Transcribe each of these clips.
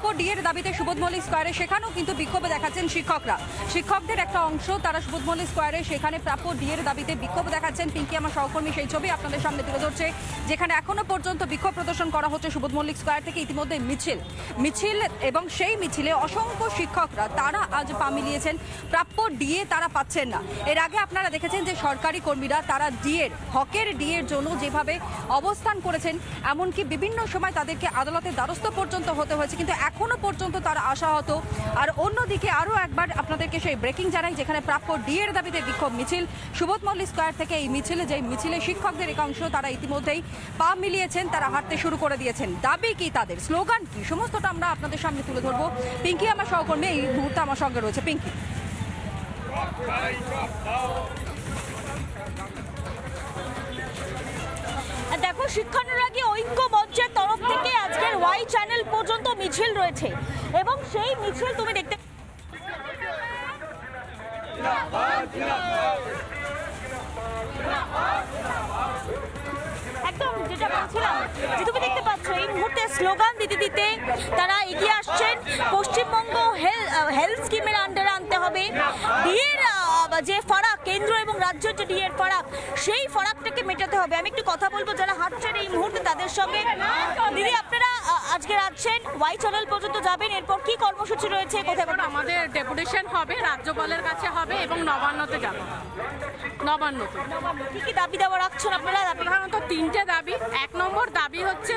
প্রাপ্য ডিএর দাবিতে সুবোধ মল্লিক স্কোয়ারে সেখানেও কিন্তু বিক্ষোভে দেখাচ্ছেন শিক্ষকরা। শিক্ষকদের একটা অংশ তারা সুবোধ মল্লিক স্কোয়ারে সেখানে প্রাপ্য ডিএর দাবিতে বিক্ষোভ দেখাচ্ছেন। পিঙ্কি আমার সহকর্মী সেই ছবি আপনাদের সামনে তুলে ধরছে, যেখানে এখনো পর্যন্ত বিক্ষোভ প্রদর্শন করা হচ্ছে সুবোধ মল্লিক স্কোয়ার থেকে। ইতিমধ্যে মিছিল এবং সেই মিছিলে অসংখ্য শিক্ষকরা তারা আজ পা মিলিয়েছেন। প্রাপ্য ডিএ তারা পাচ্ছেন না। এর আগে আপনারা দেখেছেন যে সরকারি কর্মীরা তারা হকের ডিএর জন্য যেভাবে অবস্থান করেছেন, এমনকি বিভিন্ন সময় তাদেরকে আদালতের দ্বারস্থ পর্যন্ত হতে হয়েছে, কিন্তু এখনো পর্যন্ত তারা আশাহত। আর অন্যদিকে আরও একবার আপনাদেরকে সেই ব্রেকিং জানাই, যেখানে প্রাপ্য ডিএর দাবিতে বিক্ষোভ মিছিল সুবোধ মল্লিক স্কোয়ার থেকে। এই মিছিলে শিক্ষকদের একাংশ তারা ইতিমধ্যেই পা মিলিয়েছেন, তারা হাঁটতে শুরু করে দিয়েছেন। দাবি কি তাদের, স্লোগান কি, সমস্তটা আমরা আপনাদের সামনে তুলে ধরবো। পিঙ্কি আমার সহকর্মী এই মুহূর্তে আমার সঙ্গে রয়েছে। পিঙ্কি, দেখো, শিক্ষানুরাগী ঐক্য মঞ্চের তরফ থেকে আজকের ওয়াই চ্যানেল পর্যন্ত মিছিল রয়েছে এবং সেই মিছিল তুমি দেখতে একদম যেটা বলছিলাম যে তুমি দেখতে পাচ্ছ এই মুহূর্তে স্লোগান দিতে দিতে তারা এগিয়ে আসছেন। পশ্চিমবঙ্গ হেলথ স্কিমের আন্ডারে আনতে হবে ডিএর যে ফারাক, কেন্দ্র এবং রাজ্যের যে ডিএর ফারাক, সেই ফারাকটাকে মেটাতে হবে। আমি একটু কথা বলবো যারা হাঁটছেন এই মুহূর্তে তাদের সঙ্গে। দিদি, আপনারা আজকে যাচ্ছেন, ওয়াই চ্যানেল পর্যন্ত যাবেন, এরপর কি কর্মসূচি রয়েছে? কোথায় আমাদের ডেপুটেশন হবে, রাজ্যপালের কাছে হবে এবং নবান্নতে যাব। নবান্নতে কি কি দাবি দেওয়া রাখছেন আপনারা? প্রধানত তিনটে দাবি। 1 নম্বর দাবি হচ্ছে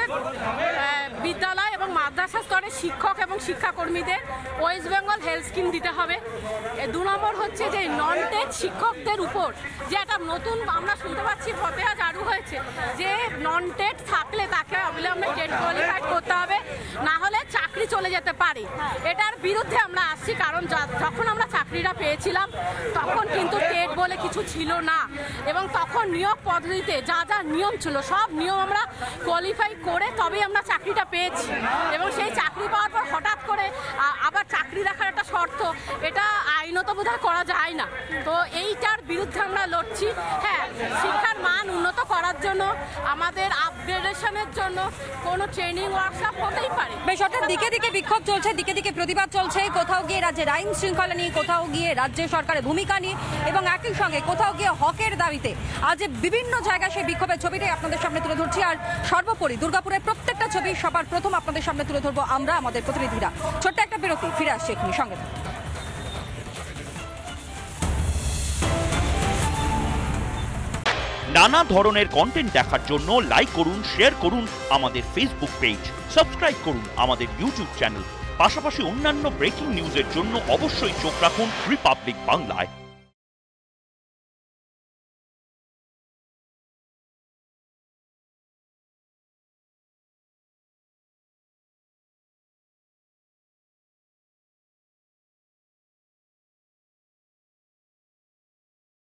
বিদ্যালয় এবং মাদ্রাসা স্তরে শিক্ষক এবং শিক্ষাকর্মীদের ওয়েস্ট বেঙ্গল হেলথ স্কিম দিতে হবে। 2 নম্বর হচ্ছে যে নন টেট শিক্ষকদের উপর যে একটা নতুন আমরা শুনতে পাচ্ছি ফতোয়া জারি হয়েছে যে নন টেট থাকলে তাকে অবিলম্বে টেট কোয়ালিফাইড করতে হবে, না হলে চাকরি চলে যেতে পারে। এটার বিরুদ্ধে আমরা আসছি, কারণ যখন আমরা চাকরিটা পেয়েছিলাম তখন কিন্তু টেট বলে কিছু ছিল না এবং তখন নিয়োগ পদ্ধতিতে যা যা নিয়ম ছিল সব নিয়ম আমরা কোয়ালিফাই করে তবেই আমরা চাকরিটা পেয়েছি। এবং সেই চাকরি পাওয়ার পর হঠাৎ করে আবার চাকরি রাখার একটা শর্ত, এটা আইনত বোধহয় করা যায় না। তো এইটার বিরুদ্ধে আমরা লড়ছি। হ্যাঁ, শিক্ষার মান উন্নত করার জন্য, আমাদের আপগ্রেডেশনের জন্য কোনো ট্রেনিং ওয়ার্কশপ হতেই পারে। বেশ, অর্থাৎ দিকে দিকে বিক্ষোভ চলছে, দিকে দিকে প্রতিবাদ চলছে। কোথাও গিয়ে রাজ্যের আইন শৃঙ্খলা নিয়ে, কোথাও গিয়ে রাজ্য সরকারের ভূমিকা নিয়ে এবং একই সঙ্গে কোথাও গিয়ে হকের দাবিতে। আজ বিভিন্ন জায়গায় সেই বিক্ষোভের ছবিটাই আপনাদের সামনে তুলে ধরছি। আর সর্বোপরি দুর্গাপুরের প্রত্যেকটা ছবি সবার প্রথম আপনাদের সামনে তুলে ধরবো আমরা, আমাদের প্রতিনিধিরা। ছোট্ট একটা বিরতি, ফিরে আসছি এক্ষুনি, সঙ্গে নানা ধরনের কন্টেন্ট দেখার জন্য লাইক করুন, শেয়ার করুন আমাদের ফেসবুক পেজ, সাবস্ক্রাইব করুন আমাদের ইউটিউব চ্যানেল। পাশাপাশি অন্যান্য ব্রেকিং নিউজের জন্য অবশ্যই চোখ রাখুন রিপাবলিক বাংলায়।